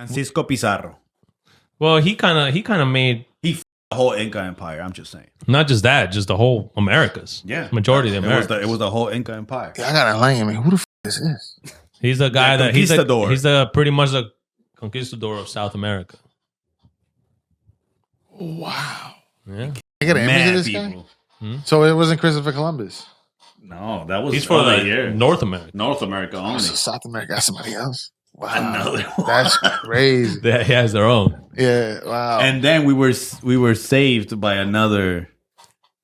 Francisco Pizarro. Well, he kind of made The whole Inca Empire. I'm just saying. not just that, just the whole Americas. Yeah, Majority of the Americas. It was the whole Inca Empire. I gotta enlighten me. Who the is this? He's the guy that he's the pretty much the conquistador of South America. Wow. Yeah. I got an image of this people. guy. So it wasn't Christopher Columbus. No, that was He's for the North America. North America only. So South America got somebody else. Wow. Another one. That's crazy. He has their own. Yeah. Wow. And then we were saved by another,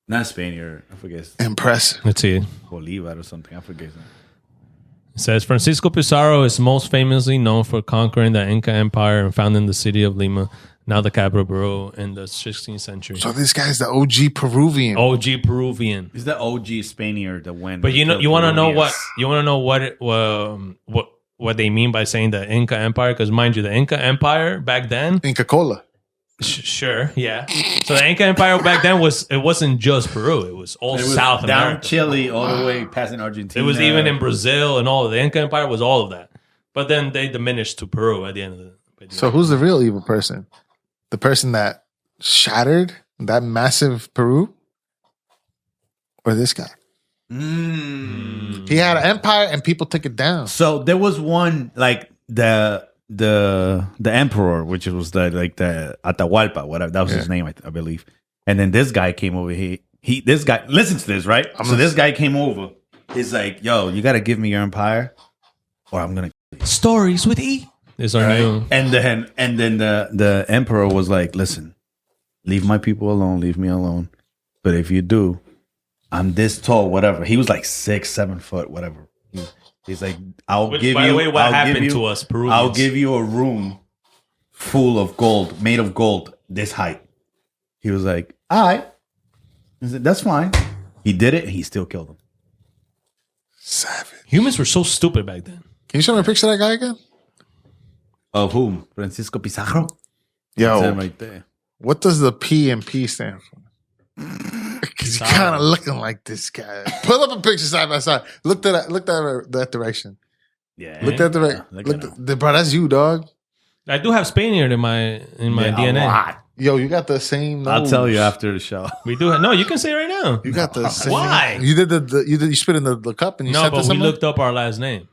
not Spaniard, I forget. Impressive. Let's see. Bolivar or something. I forget. It says Francisco Pizarro is most famously known for conquering the Inca Empire and founding the city of Lima, now the capital of Peru, in the 16th century. So this guy's the OG Peruvian. OG Peruvian. He's the OG Spaniard that went. But you want to know what they mean by saying the Inca Empire? Because mind you, the Inca Empire back then, Inca Cola. sure, yeah. So the Inca Empire back then wasn't just Peru; it was all South down America. Chile all the way past in Argentina. It was even in Brazil and all. The Inca Empire was all of that. But then they diminished to Peru at the end of the. So who's the real evil person? The person that shattered that massive Peru, or this guy? He had an empire and people took it down. So there was one like the emperor, which was the Atahualpa, whatever that was his name, I believe. And then this guy came over here. This guy listen to this, right? This guy came over. He's like, "Yo, you got to give me your empire, or I'm gonna." Stories with E. This our new. And then the emperor was like, "Listen, leave my people alone. Leave me alone. But if you do, I'm this tall, whatever." He was like 6-7 foot, whatever. He's like, "I'll give you." By the way, what happened to us, Peruvians? I'll give you a room full of gold, made of gold, this height. He was like, "All right." He said, "That's fine." He did it, and he still killed him. Savage. Humans were so stupid back then. Can you show me a picture of that guy again? Of whom? Francisco Pizarro? Yo, That's him right there. what does the P and P stand for? Because you're kind of looking like this guy. Pull up a picture side by side. Look at that direction. Yeah. Look at the direction. Bro, that's you, dog. I do have Spaniard in my DNA. A lot. Yo, you got the same nose. I'll tell you after the show. We do. No, you can say it right now. You got the same. Why? You did you spit in the cup and you No, sent but this we looked up our last name.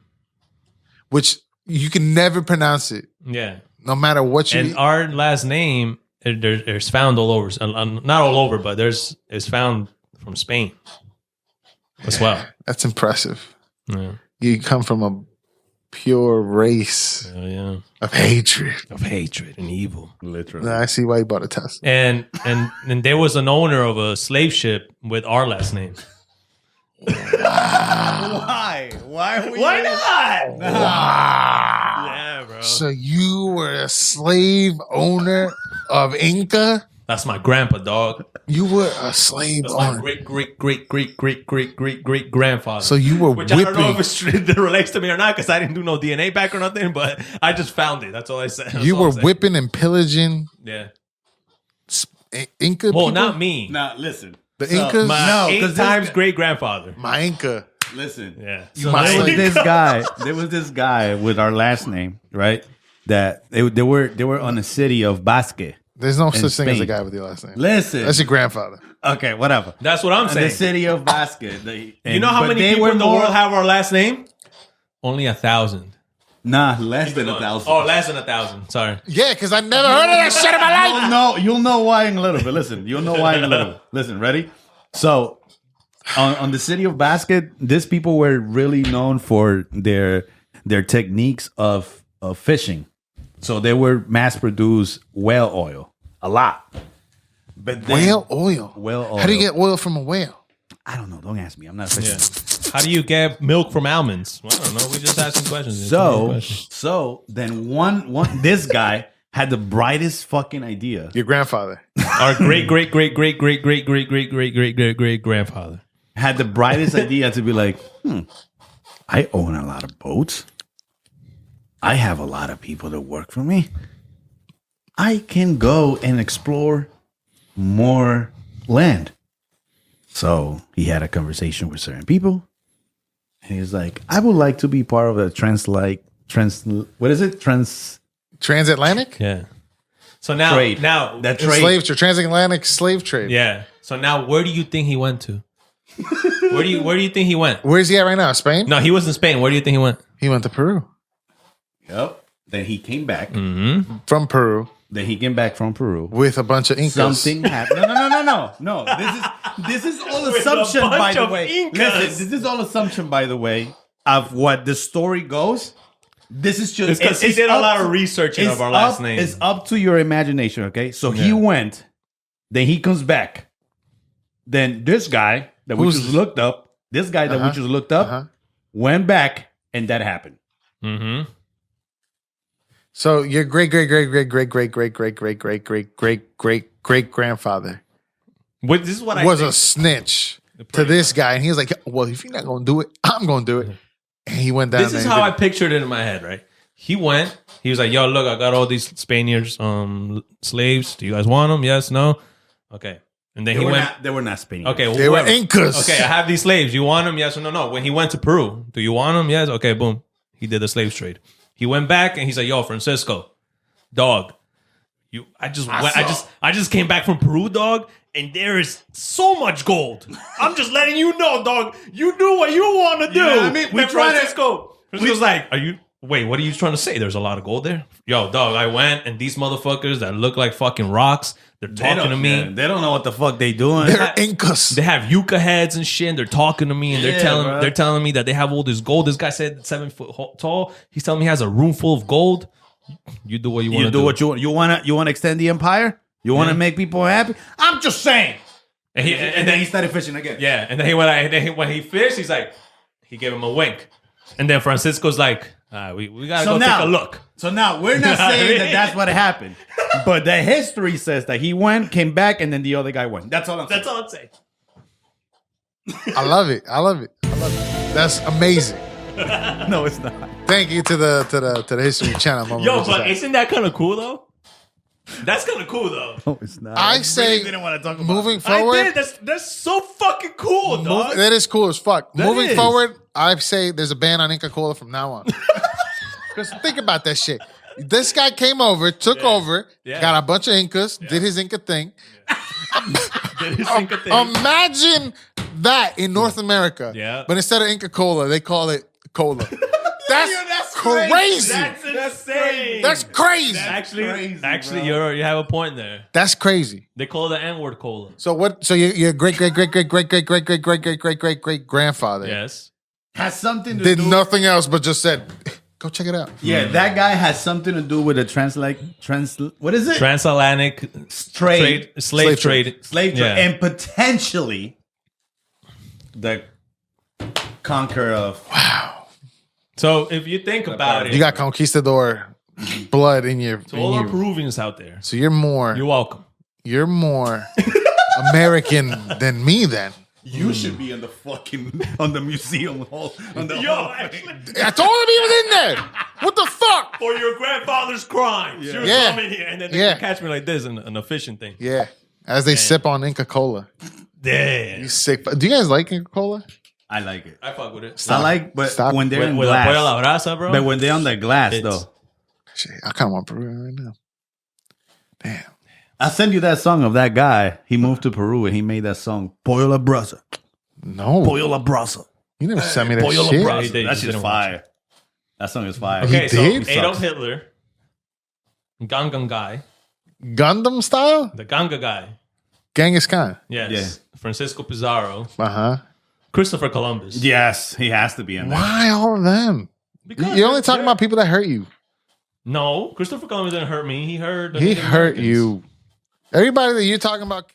which you can never pronounce it, Yeah. no matter what you. And our last name, there's found all over. Not all over, but it's found from Spain as well. That's impressive. Yeah. You come from a pure race Yeah. of hatred. Of hatred and evil. Literally. Now I see why you bought a Tesla. And there was an owner of a slave ship with our last name. Why? Why not? Wow. Yeah, bro. So you were a slave owner of Inca? That's my grandpa, dog. You were a slave That's my owner. great grandfather. So you were Which I don't know whipping. if it relates to me or not because I didn't do no DNA back or nothing, but I just found it. That's all I said. That's You all were I'm saying. whipping and pillaging Yeah. Inca Well, people? not me. Now, listen. The Incas? My No, 8 'cause times this- great grandfather. My Inca. Listen. Yeah. You my There was slave. this guy. There was this guy with our last name, right? That they were on the city of Basque. There's no such thing as a Spain. guy with your last name. Listen. That's your grandfather. Okay, whatever. That's what I'm The saying. city of Basque. You know how many people in the world have our last name? Only 1,000. Nah, less than 1,000. Oh, less than 1,000. Sorry. Yeah, because I never heard of that shit in my life. You'll know why in a little bit. Listen, you'll know why in a little bit. Listen, ready? So, on the city of Basque, these people were really known for their techniques of fishing. So they were mass-produced whale oil. A lot. But then, Whale oil. Whale oil. How do you get oil from a whale? I don't know. Don't ask me. I'm not a fisherman. How do you get milk from almonds? Well, I don't know. We just asking questions. So then one this guy had the brightest fucking idea. Your grandfather. Our great grandfather. Had the brightest idea to be like, I own a lot of boats. I have a lot of people that work for me. I can go and explore more land. So he had a conversation with certain people. And he was like, I would like to be part of a Transatlantic? Yeah. So now, Trade. now That trade. Transatlantic slave trade. yeah. So now, where do you think he went to? Where do you think he went? Where's he at right now? Spain? No, he was in Spain. Where do you think he went? He went to Peru. Yep. Then he came back. From Peru Then he came back from Peru. with a bunch of Incas. Something happened. No. This is all assumption, by bunch the of way. Incas. Listen, this is all assumption, by the way, of what the story goes. This is just Because he did a lot of researching of our last name. It's up to your imagination, okay? So he went, then he comes back. Then this guy that we just looked up, went back, and that happened. Mm-hmm. So your great grandfather This is what I was think. a snitch to this guy, and he was like, "Well, if you're not gonna do it, I'm gonna do it." And he went down. This is how I pictured it in my head, right? He went. He was like, "Yo, look, I got all these Spaniards, slaves. Do you guys want them? Yes, no, okay." And then he went. They were not Spaniards. Okay, They were whoever. Incas. Okay, I have these slaves. You want them? Yes or no? No. When he went to Peru, do you want them? Yes. Okay, boom. He did the slave trade. He went back and he's like, "Yo, Francisco, dog, I just came back from Peru, dog, and there is so much gold. I'm just letting you know, dog. You do what you want to do." know what I mean? Francisco's like, what are you trying to say? There's a lot of gold there? Yo, dog, I went and these motherfuckers that look like fucking rocks, they're talking to me. They don't know what the fuck they doing. They're Incas. They have yucca heads and shit. And they're talking to me and they're telling me that they have all this gold. This guy said 7 foot tall. He's telling me he has a room full of gold. You do what you want to do. What you want to extend the empire? You want to make people happy? I'm just saying. And then he started fishing again. yeah, and then when he fished, he's like, he gave him a wink, and then Francisco's like, we gotta go take a look. So now we're not saying that that's what happened, but the history says that he went, came back, and then the other guy went. That's all I'm saying. That's all I'm saying. I love it. That's amazing. No, it's not. Thank you to the History Channel. Yo, but isn't that kind of cool though? That's kind of cool though. No, it's not. I say didn't want to talk about moving it. forward. That's so fucking cool, dog. That is cool as fuck. Moving is. forward, I say there's a ban on Inca Cola from now on. Because think about that shit. This guy came over, took over, got a bunch of Incas, did his Inca thing. Imagine that in North America. Yeah. But instead of Inca Cola, they call it cola. That's crazy. That's insane. That's crazy. Actually, you have a point there. That's crazy. They call it the N-word cola. So what? So your great grandfather Yes. Has something to did do. nothing else but just said, "Go check it out." Yeah, that guy has something to do with the what is it? Transatlantic Trade. slave trade. Slave trade, Yeah. and potentially the conquer of. So if you think about it, You got conquistador blood in your. to all our Peruvians out there, So you're more American than me then. You should be in the fucking on the museum hall. On the actually, I told him he was in there. What the fuck? for your grandfather's crimes, you're Yeah. coming here, and then they Yeah. catch me like this in a fishing thing. Yeah. As they sip on Inca Cola. Damn, You sick. Do you guys like Inca Cola? I like it. I fuck with it. I like, but Stop. when they're in With a pollo a glass. la brasa, bro. But when they're on the glass, It's- though. Shit, I kind of want Peru right now. Damn. I'll send you that song of that guy. He moved to Peru and he made that song, Pollo la Brasa. No. Pollo la Brasa. You never sent me that Pollo la shit. Brasa. He did. That's He just didn't watch fire. That song is fire. Okay, He so did? Adolf Hitler, Gangan guy, Gundam style? the Ganga guy, Genghis Khan. yes, Yeah. Francisco Pizarro, Uh-huh. Christopher Columbus. Yes, he has to be in there. Why all of them? Because You're only talking they're- about people that hurt you. No, Christopher Columbus didn't hurt me. He hurt. the He Native hurt Americans. you. Everybody that you're talking about